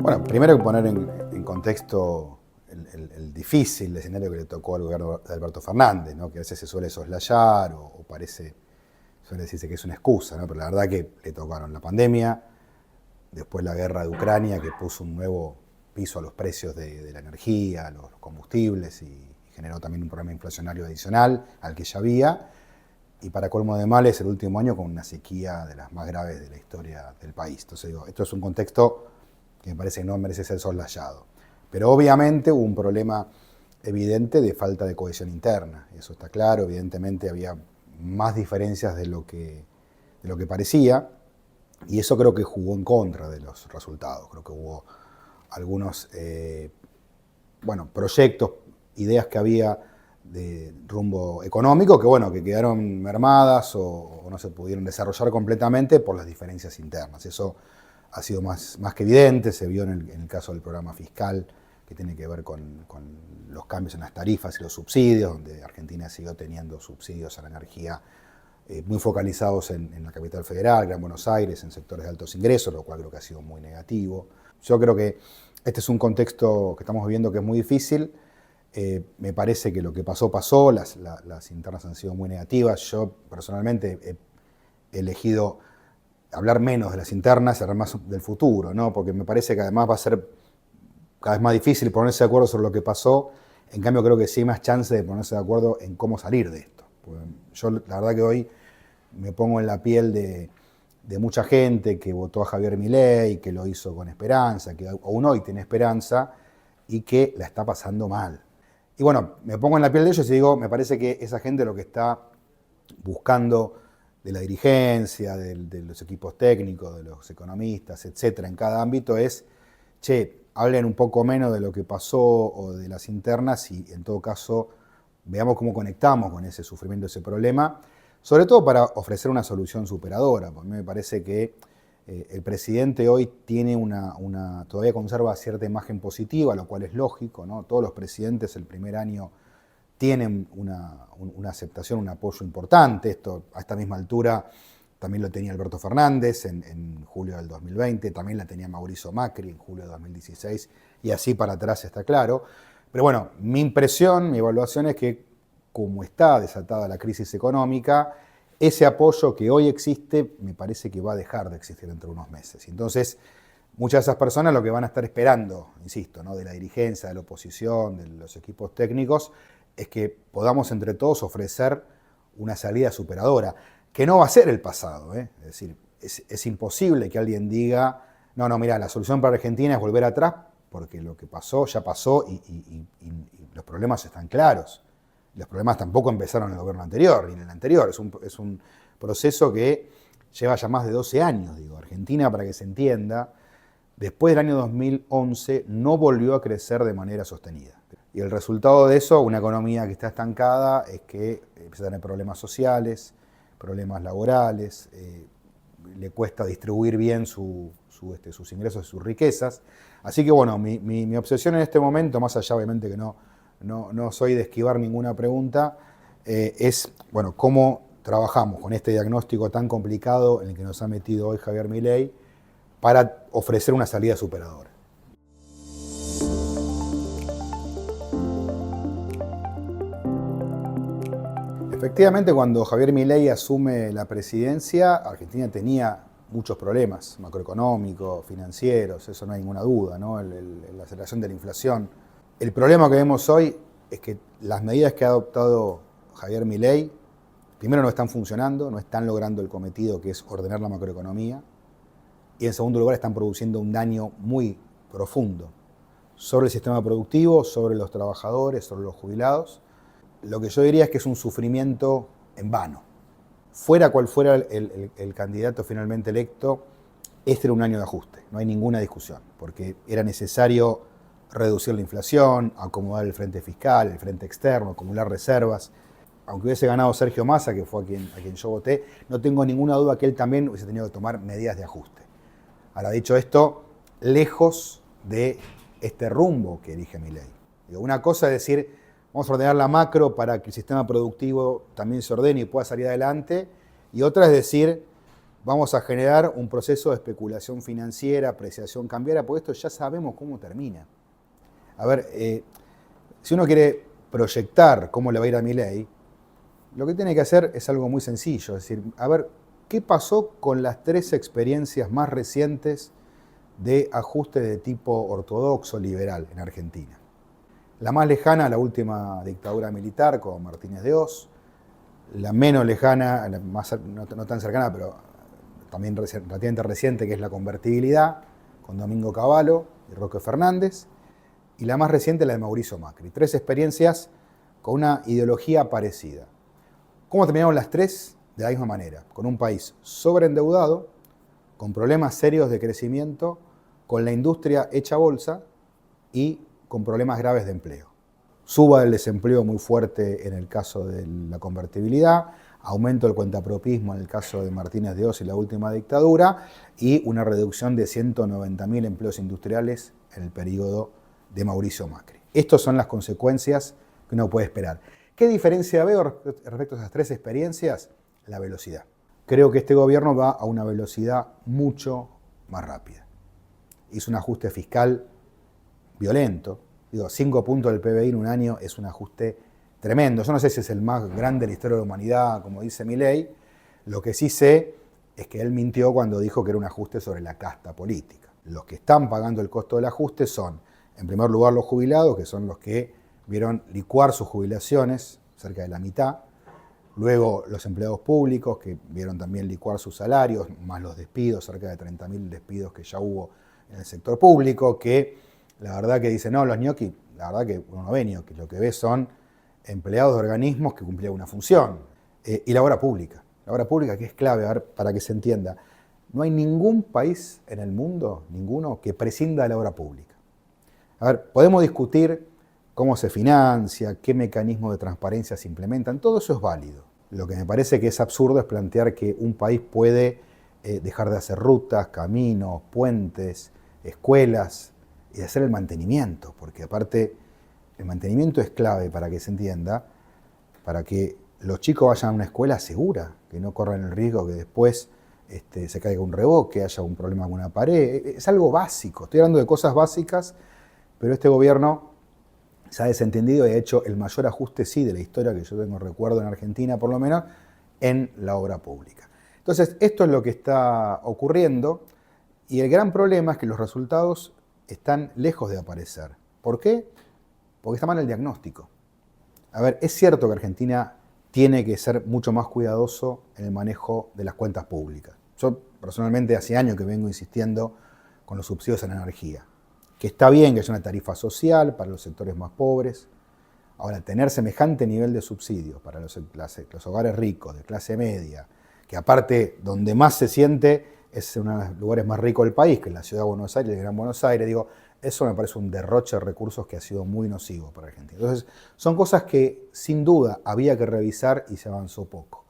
Bueno, primero hay que poner en contexto el difícil escenario que le tocó al gobierno de Alberto Fernández, ¿no? Que a veces se suele soslayar o suele decirse que es una excusa, ¿no? Pero la verdad que le tocaron la pandemia, después la guerra de Ucrania, que puso un nuevo piso a los precios de la energía, a los combustibles y generó también un problema inflacionario adicional al que ya había. Y para colmo de males, el último año con una sequía de las más graves de la historia del país. Entonces digo, esto es un contexto que me parece que no merece ser soslayado. Pero obviamente hubo un problema evidente de falta de cohesión interna. Eso está claro, evidentemente había más diferencias de lo que parecía, y eso creo que jugó en contra de los resultados. Creo que hubo algunos proyectos, ideas que había de rumbo económico que quedaron mermadas o no se pudieron desarrollar completamente por las diferencias internas. Eso ha sido más que evidente, se vio en el caso del programa fiscal, que tiene que ver con los cambios en las tarifas y los subsidios, donde Argentina siguió teniendo subsidios a la energía muy focalizados en la capital federal, Gran Buenos Aires, en sectores de altos ingresos, lo cual creo que ha sido muy negativo. Yo creo que este es un contexto que estamos viviendo que es muy difícil. Me parece que lo que pasó, las internas han sido muy negativas. Yo personalmente he elegido hablar menos de las internas y hablar más del futuro, ¿no? Porque me parece que además va a ser cada vez más difícil ponerse de acuerdo sobre lo que pasó. En cambio, creo que sí hay más chance de ponerse de acuerdo en cómo salir de esto. Porque yo la verdad que hoy me pongo en la piel de mucha gente que votó a Javier Milei, que lo hizo con esperanza, que aún hoy tiene esperanza y que la está pasando mal. Y bueno, me pongo en la piel de ellos y digo, me parece que esa gente lo que está buscando de la dirigencia, de los equipos técnicos, de los economistas, etcétera, en cada ámbito es, hablen un poco menos de lo que pasó o de las internas y en todo caso veamos cómo conectamos con ese sufrimiento, ese problema, sobre todo para ofrecer una solución superadora. Porque a mí me parece que el presidente hoy tiene todavía conserva cierta imagen positiva, lo cual es lógico, ¿no? Todos los presidentes el primer año tienen una aceptación, un apoyo importante. Esto a esta misma altura también lo tenía Alberto Fernández en julio del 2020, también la tenía Mauricio Macri en julio de 2016, y así para atrás está claro. Pero bueno, mi impresión, mi evaluación es que como está desatada la crisis económica, ese apoyo que hoy existe me parece que va a dejar de existir dentro de unos meses. Entonces, muchas de esas personas lo que van a estar esperando, insisto, ¿no? De la dirigencia, de la oposición, de los equipos técnicos, es que podamos entre todos ofrecer una salida superadora, que no va a ser el pasado, ¿eh? Es decir, es imposible que alguien diga, no, mira, la solución para Argentina es volver atrás, porque lo que pasó ya pasó y los problemas están claros. Los problemas tampoco empezaron en el gobierno anterior, ni en el anterior. Es un proceso que lleva ya más de 12 años. Argentina, para que se entienda, después del año 2011 no volvió a crecer de manera sostenida. Y el resultado de eso, una economía que está estancada, es que empieza a tener problemas sociales, problemas laborales, le cuesta distribuir bien sus ingresos y sus riquezas. Así que bueno, mi obsesión en este momento, más allá obviamente que no soy de esquivar ninguna pregunta, es cómo trabajamos con este diagnóstico tan complicado en el que nos ha metido hoy Javier Milei para ofrecer una salida superadora. Efectivamente, cuando Javier Milei asume la presidencia, Argentina tenía muchos problemas macroeconómicos, financieros, eso no hay ninguna duda, ¿no? La aceleración de la inflación. El problema que vemos hoy es que las medidas que ha adoptado Javier Milei, primero no están funcionando, no están logrando el cometido que es ordenar la macroeconomía, y en segundo lugar están produciendo un daño muy profundo sobre el sistema productivo, sobre los trabajadores, sobre los jubilados. Lo que yo diría es que es un sufrimiento en vano. Fuera cual fuera el candidato finalmente electo, este era un año de ajuste, no hay ninguna discusión, porque era necesario reducir la inflación, acomodar el frente fiscal, el frente externo, acumular reservas. Aunque hubiese ganado Sergio Massa, que fue a quien yo voté, no tengo ninguna duda que él también hubiese tenido que tomar medidas de ajuste. Ahora, dicho esto, lejos de este rumbo que elige Milei. Una cosa es decir, vamos a ordenar la macro para que el sistema productivo también se ordene y pueda salir adelante, y otra es decir, vamos a generar un proceso de especulación financiera, apreciación cambiaria, porque esto ya sabemos cómo termina. A ver, si uno quiere proyectar cómo le va a ir a Milei, lo que tiene que hacer es algo muy sencillo, es decir, a ver, ¿qué pasó con las 3 experiencias más recientes de ajuste de tipo ortodoxo liberal en Argentina? La más lejana, la última dictadura militar con Martínez de Oz. La menos lejana, no tan cercana, pero también relativamente reciente, que es la convertibilidad, con Domingo Cavallo y Roque Fernández. Y la más reciente, la de Mauricio Macri. 3 experiencias con una ideología parecida. ¿Cómo terminaron las 3? De la misma manera, con un país sobreendeudado, con problemas serios de crecimiento, con la industria hecha bolsa y con problemas graves de empleo. Suba del desempleo muy fuerte en el caso de la convertibilidad, aumento del cuentapropismo en el caso de Martínez de Oz y la última dictadura, y una reducción de 190.000 empleos industriales en el periodo de Mauricio Macri. Estas son las consecuencias que uno puede esperar. ¿Qué diferencia veo respecto a esas 3 experiencias? La velocidad. Creo que este gobierno va a una velocidad mucho más rápida. Hizo un ajuste fiscal violento. 5 puntos del PBI en un año es un ajuste tremendo. Yo no sé si es el más grande de la historia de la humanidad, como dice Milei. Lo que sí sé es que él mintió cuando dijo que era un ajuste sobre la casta política. Los que están pagando el costo del ajuste son, en primer lugar, los jubilados, que son los que vieron licuar sus jubilaciones, cerca de la mitad. Luego los empleados públicos, que vieron también licuar sus salarios, más los despidos, cerca de 30.000 despidos que ya hubo en el sector público, que la verdad que dicen, no, los ñoquis, la verdad que uno no ve ñoquis, lo que ve son empleados de organismos que cumplían una función. Y la obra pública que es clave, a ver, para que se entienda. No hay ningún país en el mundo, ninguno, que prescinda de la obra pública. A ver, podemos discutir cómo se financia, qué mecanismos de transparencia se implementan, todo eso es válido. Lo que me parece que es absurdo es plantear que un país puede dejar de hacer rutas, caminos, puentes, escuelas, y de hacer el mantenimiento, porque aparte el mantenimiento es clave para que se entienda, para que los chicos vayan a una escuela segura, que no corran el riesgo que después se caiga un reboque, haya un problema con una pared. Es algo básico, estoy hablando de cosas básicas, pero este gobierno se ha desentendido y ha hecho el mayor ajuste, sí, de la historia que yo tengo recuerdo en Argentina, por lo menos, en la obra pública. Entonces, esto es lo que está ocurriendo, y el gran problema es que los resultados están lejos de aparecer. ¿Por qué? Porque está mal el diagnóstico. A ver, es cierto que Argentina tiene que ser mucho más cuidadoso en el manejo de las cuentas públicas. Yo personalmente hace años que vengo insistiendo con los subsidios a la energía, que está bien que haya una tarifa social para los sectores más pobres. Ahora, tener semejante nivel de subsidios para los hogares ricos, de clase media, que aparte donde más se siente es uno de los lugares más ricos del país, que es la ciudad de Buenos Aires, el Gran Buenos Aires, digo, eso me parece un derroche de recursos que ha sido muy nocivo para Argentina. Entonces, son cosas que sin duda había que revisar y se avanzó poco.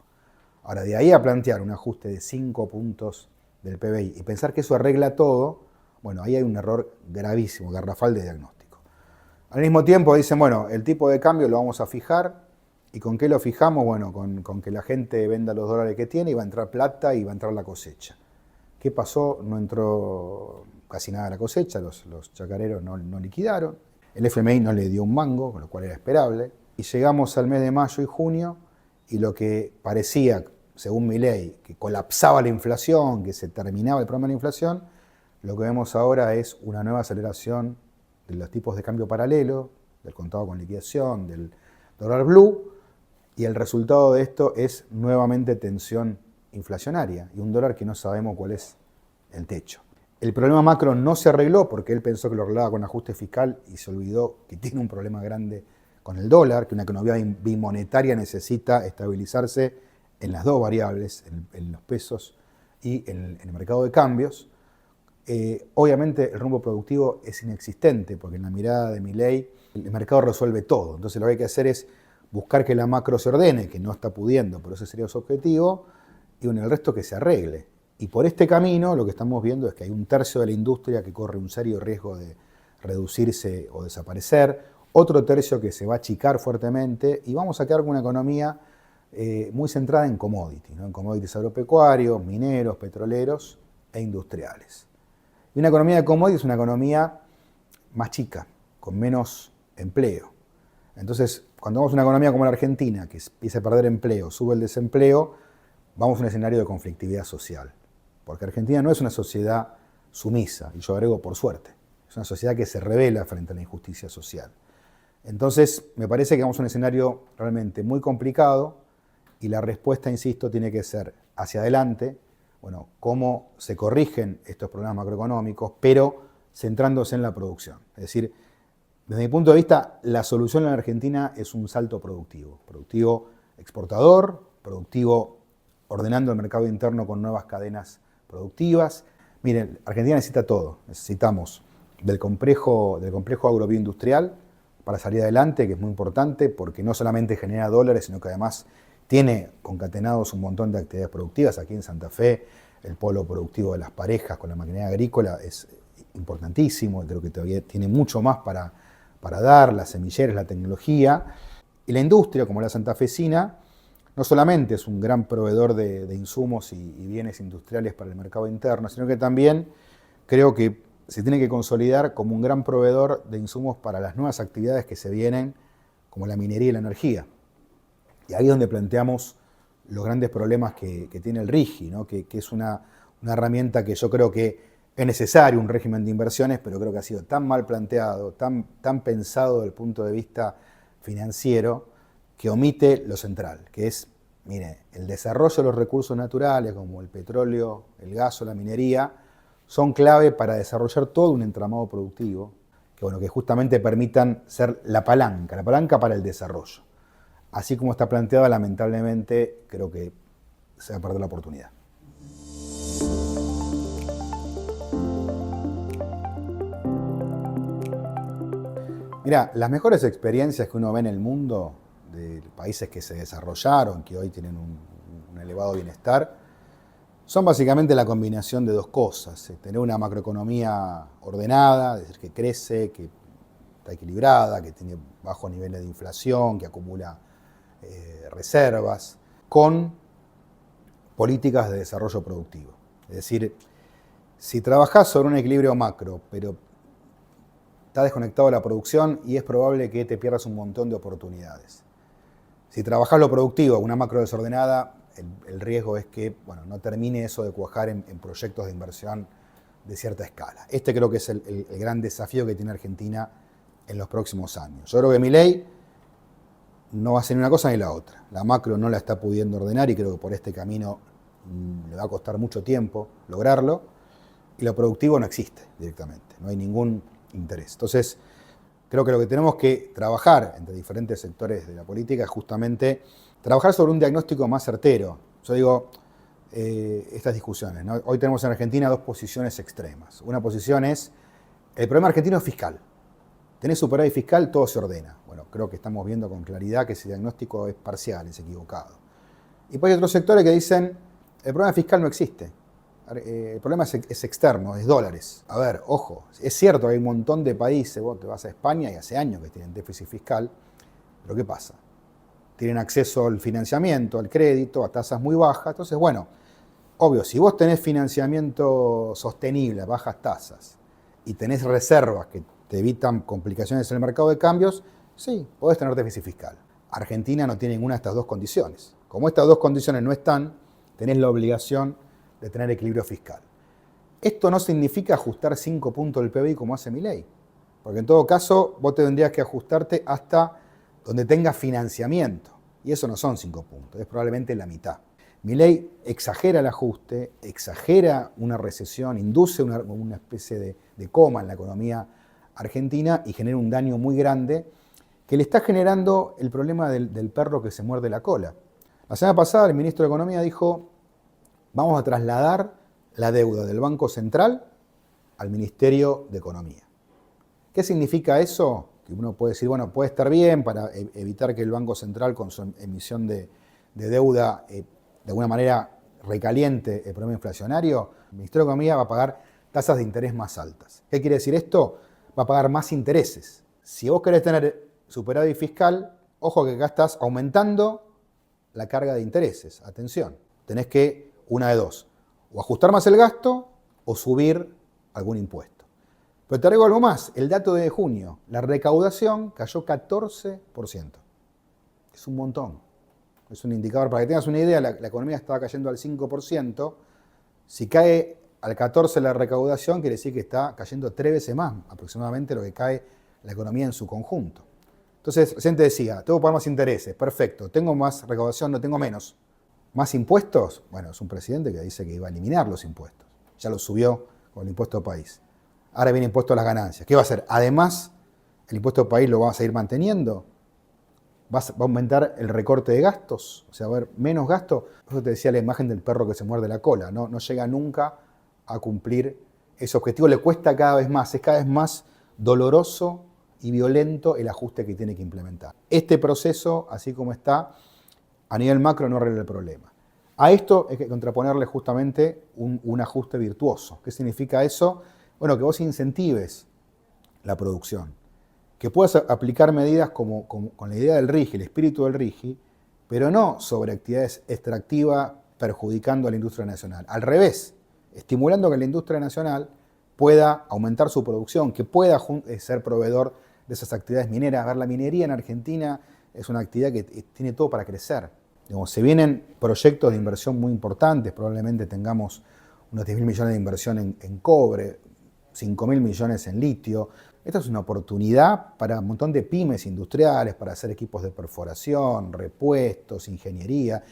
Ahora, de ahí a plantear un ajuste de 5 puntos del PBI y pensar que eso arregla todo, bueno, ahí hay un error gravísimo, garrafal de diagnóstico. Al mismo tiempo dicen, bueno, el tipo de cambio lo vamos a fijar, ¿y con qué lo fijamos? Bueno, con que la gente venda los dólares que tiene y va a entrar plata y va a entrar la cosecha. ¿Qué pasó? No entró casi nada a la cosecha, los chacareros no liquidaron, el FMI no le dio un mango, con lo cual era esperable, y llegamos al mes de mayo y junio, y lo que parecía, según Milei, que colapsaba la inflación, que se terminaba el problema de la inflación, lo que vemos ahora es una nueva aceleración de los tipos de cambio paralelo, del contado con liquidación, del dólar blue, y el resultado de esto es nuevamente tensión inflacionaria y un dólar que no sabemos cuál es el techo. El problema macro no se arregló porque él pensó que lo arreglaba con ajuste fiscal y se olvidó que tiene un problema grande con el dólar, que una economía bimonetaria necesita estabilizarse en las dos variables, en los pesos y en el mercado de cambios. Obviamente el rumbo productivo es inexistente porque en la mirada de Milei el mercado resuelve todo. Entonces lo que hay que hacer es buscar que la macro se ordene, que no está pudiendo, pero ese sería su objetivo, y bueno, el resto que se arregle. Y por este camino lo que estamos viendo es que hay un tercio de la industria que corre un serio riesgo de reducirse o desaparecer, otro tercio que se va a achicar fuertemente y vamos a quedar con una economía muy centrada en commodities, ¿no? En commodities agropecuarios, mineros, petroleros e industriales. Y una economía de commodities es una economía más chica, con menos empleo. Entonces, cuando vamos a una economía como la Argentina, que empieza a perder empleo, sube el desempleo, vamos a un escenario de conflictividad social. Porque Argentina no es una sociedad sumisa, y yo agrego por suerte, es una sociedad que se rebela frente a la injusticia social. Entonces, me parece que vamos a un escenario realmente muy complicado y la respuesta, insisto, tiene que ser hacia adelante, bueno, cómo se corrigen estos problemas macroeconómicos, pero centrándose en la producción. Es decir, desde mi punto de vista, la solución en la Argentina es un salto productivo exportador, productivo ordenando el mercado interno con nuevas cadenas productivas. Miren, Argentina necesita todo. Necesitamos del complejo agrobioindustrial para salir adelante, que es muy importante porque no solamente genera dólares, sino que además tiene concatenados un montón de actividades productivas. Aquí en Santa Fe, el polo productivo de Las Parejas con la maquinaria agrícola es importantísimo, creo que todavía tiene mucho más para dar, las semilleras, la tecnología. Y la industria, como la santafesina, no solamente es un gran proveedor de insumos y bienes industriales para el mercado interno, sino que también creo que se tiene que consolidar como un gran proveedor de insumos para las nuevas actividades que se vienen, como la minería y la energía. Y ahí es donde planteamos los grandes problemas que tiene el RIGI, ¿no? que es una herramienta que yo creo que es necesario, un régimen de inversiones, pero creo que ha sido tan mal planteado, tan pensado desde el punto de vista financiero, que omite lo central, que es, mire, el desarrollo de los recursos naturales, como el petróleo, el gas o la minería, son clave para desarrollar todo un entramado productivo, que justamente permitan ser la palanca para el desarrollo. Así como está planteada, lamentablemente, creo que se va a perder la oportunidad. Mira, las mejores experiencias que uno ve en el mundo, de países que se desarrollaron, que hoy tienen un elevado bienestar, son básicamente la combinación de dos cosas. Tener una macroeconomía ordenada, es decir, que crece, que está equilibrada, que tiene bajos niveles de inflación, que acumula reservas, con políticas de desarrollo productivo. Es decir, si trabajás sobre un equilibrio macro, pero está desconectado de la producción y es probable que te pierdas un montón de oportunidades. Si trabajás lo productivo, una macro desordenada, el riesgo es que no termine eso de cuajar en proyectos de inversión de cierta escala. Este creo que es el gran desafío que tiene Argentina en los próximos años. Yo creo que Milei no va a ser ni una cosa ni la otra. La macro no la está pudiendo ordenar y creo que por este camino le va a costar mucho tiempo lograrlo. Y lo productivo no existe directamente, no hay ningún interés. Entonces, creo que lo que tenemos que trabajar entre diferentes sectores de la política es justamente trabajar sobre un diagnóstico más certero. Yo digo, estas discusiones, ¿no? Hoy tenemos en Argentina dos posiciones extremas. Una posición es, el problema argentino es fiscal. Tenés superávit fiscal, todo se ordena. Bueno, creo que estamos viendo con claridad que ese diagnóstico es parcial, es equivocado. Y después hay otros sectores que dicen, el problema fiscal no existe. El problema es externo, es dólares. A ver, ojo, es cierto que hay un montón de países, vos te vas a España y hace años que tienen déficit fiscal, pero ¿qué pasa? Tienen acceso al financiamiento, al crédito, a tasas muy bajas. Entonces, obvio, si vos tenés financiamiento sostenible a bajas tasas y tenés reservas que te evitan complicaciones en el mercado de cambios, sí, podés tener déficit fiscal. Argentina no tiene ninguna de estas dos condiciones. Como estas dos condiciones no están, tenés la obligación de tener equilibrio fiscal. Esto no significa ajustar 5 puntos del PBI como hace Milei, porque en todo caso vos tendrías que ajustarte hasta donde tengas financiamiento, y eso no son 5 puntos, es probablemente la mitad. Milei exagera el ajuste, exagera una recesión, induce una especie de coma en la economía argentina y genera un daño muy grande que le está generando el problema del perro que se muerde la cola. La semana pasada el ministro de Economía dijo, vamos a trasladar la deuda del Banco Central al Ministerio de Economía. ¿Qué significa eso? Que uno puede decir, puede estar bien para evitar que el Banco Central con su emisión de deuda de alguna manera recaliente el problema inflacionario. El Ministerio de Economía va a pagar tasas de interés más altas. ¿Qué quiere decir esto? Va a pagar más intereses. Si vos querés tener superávit fiscal, ojo que acá estás aumentando la carga de intereses. Atención, tenés que, una de dos, o ajustar más el gasto o subir algún impuesto. Pero te agrego algo más, el dato de junio, la recaudación cayó 14%. Es un montón. Es un indicador, para que tengas una idea, la economía estaba cayendo al 5%. Si cae al 14% la recaudación, quiere decir que está cayendo 3 veces más, aproximadamente, lo que cae la economía en su conjunto. Entonces, recién te decía, tengo que pagar más intereses, perfecto, tengo más recaudación, no tengo menos. ¿Más impuestos? Bueno, es un presidente que dice que iba a eliminar los impuestos. Ya lo subió con el impuesto país. Ahora viene impuesto a las ganancias. ¿Qué va a hacer? Además, el impuesto país lo va a seguir manteniendo. Va a aumentar el recorte de gastos, o sea, va a haber menos gasto. Por eso te decía la imagen del perro que se muerde la cola. No llega nunca a cumplir ese objetivo. Le cuesta cada vez más, es cada vez más doloroso y violento el ajuste que tiene que implementar. Este proceso, así como está, a nivel macro no arregla el problema. A esto hay que contraponerle justamente un ajuste virtuoso. ¿Qué significa eso? Bueno, que vos incentives la producción, que puedas aplicar medidas con la idea del RIGI, el espíritu del RIGI, pero no sobre actividades extractivas perjudicando a la industria nacional. Al revés, estimulando que la industria nacional pueda aumentar su producción, que pueda ser proveedor de esas actividades mineras. A ver, la minería en Argentina es una actividad que tiene todo para crecer. Digamos, se vienen proyectos de inversión muy importantes, probablemente tengamos unos 10.000 millones de inversión en cobre, 5.000 millones en litio. Esta es una oportunidad para un montón de pymes industriales, para hacer equipos de perforación, repuestos, ingeniería,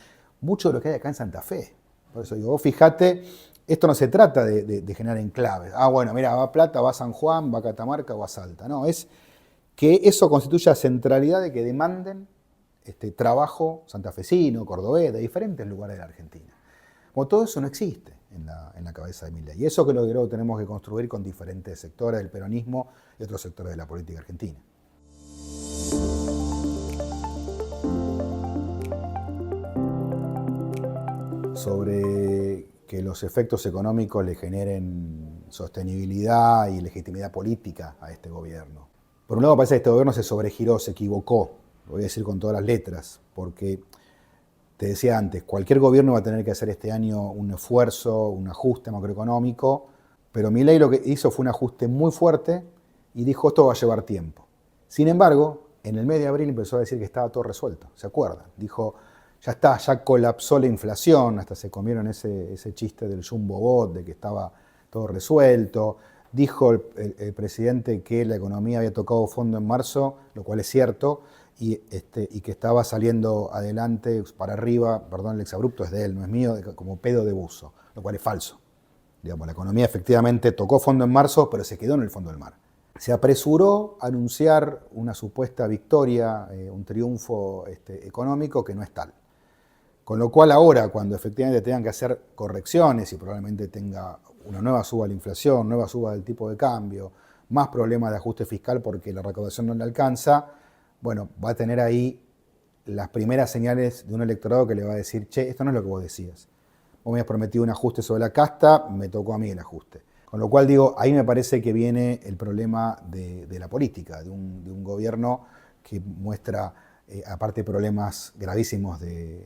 mucho de lo que hay acá en Santa Fe. Por eso digo, vos fijate, esto no se trata de generar enclaves. Bueno, mira, va a Plata, va a San Juan, va a Catamarca o a Salta. No, es que eso constituya centralidad de que demanden trabajo santafesino, cordobés, de diferentes lugares de la Argentina. Como todo eso no existe en la cabeza de Milei. Y eso que creo que tenemos que construir con diferentes sectores del peronismo y otros sectores de la política argentina. Sobre que los efectos económicos le generen sostenibilidad y legitimidad política a este gobierno. Por un lado, parece que este gobierno se sobregiró, se equivocó, lo voy a decir con todas las letras, porque te decía antes, cualquier gobierno va a tener que hacer este año un esfuerzo, un ajuste macroeconómico, pero Milei lo que hizo fue un ajuste muy fuerte y dijo esto va a llevar tiempo. Sin embargo, en el mes de abril empezó a decir que estaba todo resuelto, ¿se acuerdan? Dijo, ya está, ya colapsó la inflación, hasta se comieron ese chiste del Jumbo Bot, de que estaba todo resuelto. Dijo el presidente que la economía había tocado fondo en marzo, lo cual es cierto, y que estaba saliendo adelante para arriba, perdón, el exabrupto es de él, no es mío, como pedo de buzo, lo cual es falso. Digamos, la economía efectivamente tocó fondo en marzo, pero se quedó en el fondo del mar. Se apresuró a anunciar una supuesta victoria, un triunfo económico que no es tal. Con lo cual ahora, cuando efectivamente tengan que hacer correcciones y probablemente tenga una nueva suba de la inflación, nueva suba del tipo de cambio, más problemas de ajuste fiscal porque la recaudación no le alcanza, bueno, va a tener ahí las primeras señales de un electorado que le va a decir, che, esto no es lo que vos decías. Vos me habías prometido un ajuste sobre la casta, me tocó a mí el ajuste. Con lo cual digo, ahí me parece que viene el problema de la política, de un gobierno que muestra, aparte, problemas gravísimos de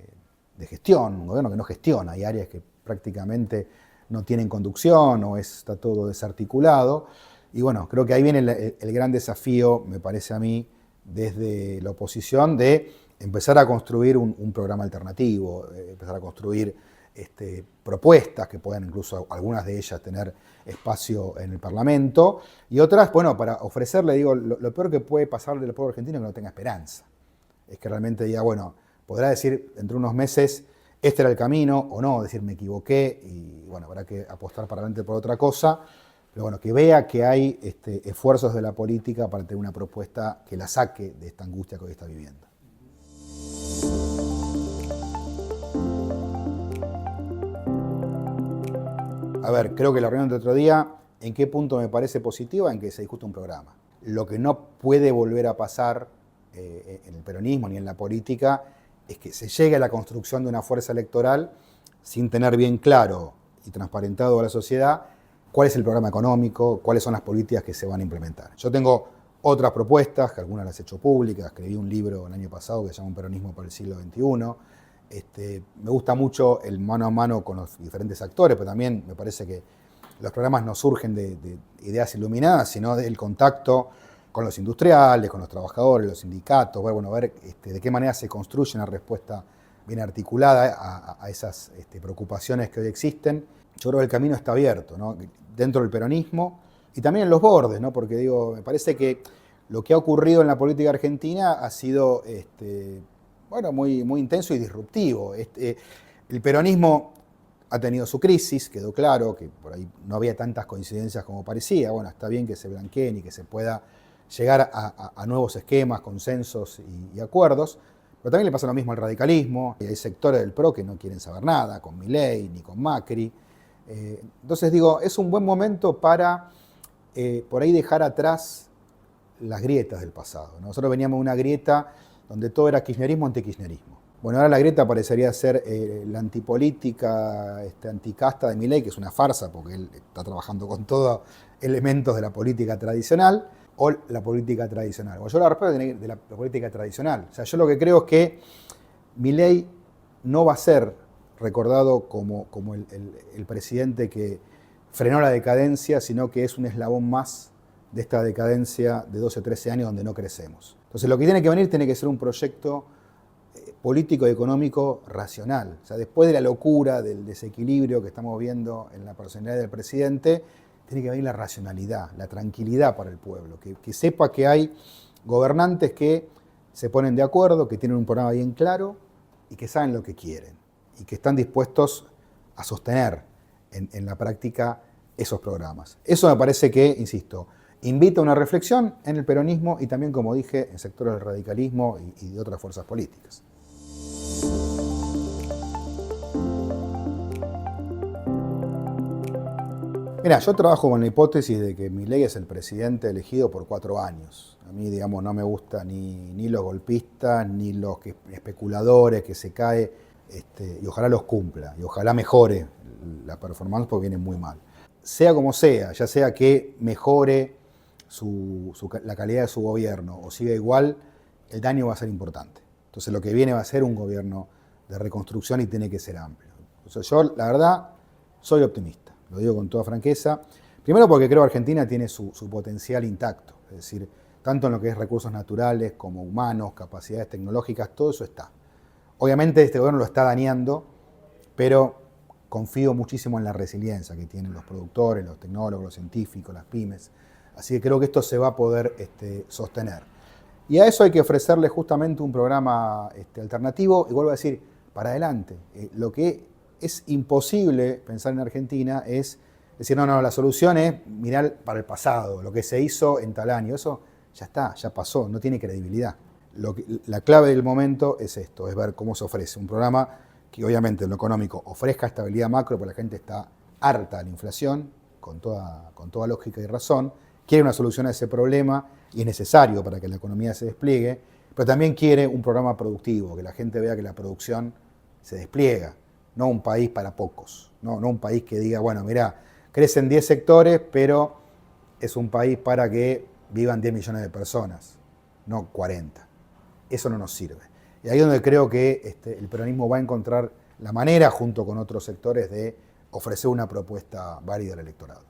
gestión, un gobierno que no gestiona, hay áreas que prácticamente no tienen conducción o está todo desarticulado. Y bueno, creo que ahí viene el gran desafío, me parece a mí, desde la oposición, de empezar a construir un programa alternativo, empezar a construir propuestas que puedan incluso algunas de ellas tener espacio en el Parlamento y otras, bueno, para ofrecerle, digo, lo peor que puede pasarle al pueblo argentino es que no tenga esperanza. Es que realmente diga, bueno, podrá decir entre unos meses, este era el camino o no, decir me equivoqué y bueno, habrá que apostar para adelante por otra cosa, pero bueno, que vea que hay esfuerzos de la política para tener una propuesta que la saque de esta angustia que hoy está viviendo. A ver, creo que la reunión de otro día, ¿en qué punto me parece positiva? En que se discute un programa. Lo que no puede volver a pasar en el peronismo ni en la política es que se llegue a la construcción de una fuerza electoral sin tener bien claro y transparentado a la sociedad cuál es el programa económico, cuáles son las políticas que se van a implementar. Yo tengo otras propuestas, que algunas las he hecho públicas, escribí un libro el año pasado que se llama Un peronismo para el siglo XXI, Me gusta mucho el mano a mano con los diferentes actores, pero también me parece que los programas no surgen de ideas iluminadas, sino del contacto con los industriales, con los trabajadores, los sindicatos, ver de qué manera se construye una respuesta bien articulada a esas preocupaciones que hoy existen. Yo creo que el camino está abierto, ¿no? Dentro del peronismo y también en los bordes, ¿no? Porque me parece que lo que ha ocurrido en la política argentina ha sido muy, muy intenso y disruptivo. El peronismo ha tenido su crisis, quedó claro que por ahí no había tantas coincidencias como parecía. Bueno, está bien que se blanqueen y que se pueda llegar a nuevos esquemas, consensos y acuerdos, pero también le pasa lo mismo al radicalismo, y hay sectores del PRO que no quieren saber nada, con Milei ni con Macri. Entonces digo, es un buen momento para por ahí dejar atrás las grietas del pasado, ¿no? Nosotros veníamos de una grieta donde todo era kirchnerismo, antikirchnerismo. Bueno, ahora la grieta parecería ser la antipolítica, anticasta de Milei, que es una farsa porque él está trabajando con todos elementos de la política tradicional, o la política tradicional. Bueno, yo la respeto de la política tradicional. O sea, yo lo que creo es que Milei no va a ser recordado como el presidente que frenó la decadencia, sino que es un eslabón más de esta decadencia de 12 o 13 años donde no crecemos. Entonces lo que tiene que venir tiene que ser un proyecto político y económico racional. O sea, después de la locura, del desequilibrio que estamos viendo en la personalidad del presidente, tiene que venir la racionalidad, la tranquilidad para el pueblo, que sepa que hay gobernantes que se ponen de acuerdo, que tienen un programa bien claro y que saben lo que quieren y que están dispuestos a sostener en la práctica esos programas. Eso me parece que, insisto, invita a una reflexión en el peronismo y también, como dije, en sectores del radicalismo y de otras fuerzas políticas. Mira, yo trabajo con la hipótesis de que Milei es el presidente elegido por 4 años. A mí, digamos, no me gusta ni los golpistas, ni los especuladores que se cae, y ojalá los cumpla, y ojalá mejore la performance porque viene muy mal. Sea como sea, ya sea que mejore la calidad de su gobierno o siga igual, el daño va a ser importante. Entonces lo que viene va a ser un gobierno de reconstrucción y tiene que ser amplio. Entonces yo, la verdad, soy optimista. Lo digo con toda franqueza. Primero porque creo que Argentina tiene su potencial intacto. Es decir, tanto en lo que es recursos naturales como humanos, capacidades tecnológicas, todo eso está. Obviamente este gobierno lo está dañando, pero confío muchísimo en la resiliencia que tienen los productores, los tecnólogos, los científicos, las pymes. Así que creo que esto se va a poder sostener. Y a eso hay que ofrecerle justamente un programa alternativo, y vuelvo a decir, para adelante. Lo que es imposible pensar en Argentina es decir, no, la solución es mirar para el pasado, lo que se hizo en tal año. Eso ya está, ya pasó, no tiene credibilidad. La clave del momento es esto, es ver cómo se ofrece un programa que obviamente en lo económico ofrezca estabilidad macro, porque la gente está harta de la inflación, con toda lógica y razón, quiere una solución a ese problema y es necesario para que la economía se despliegue, pero también quiere un programa productivo, que la gente vea que la producción se despliega, no un país para pocos, no un país que diga, bueno, mirá, crecen 10 sectores, pero es un país para que vivan 10 millones de personas, no 40. Eso no nos sirve. Y ahí es donde creo que el peronismo va a encontrar la manera, junto con otros sectores, de ofrecer una propuesta válida al electorado.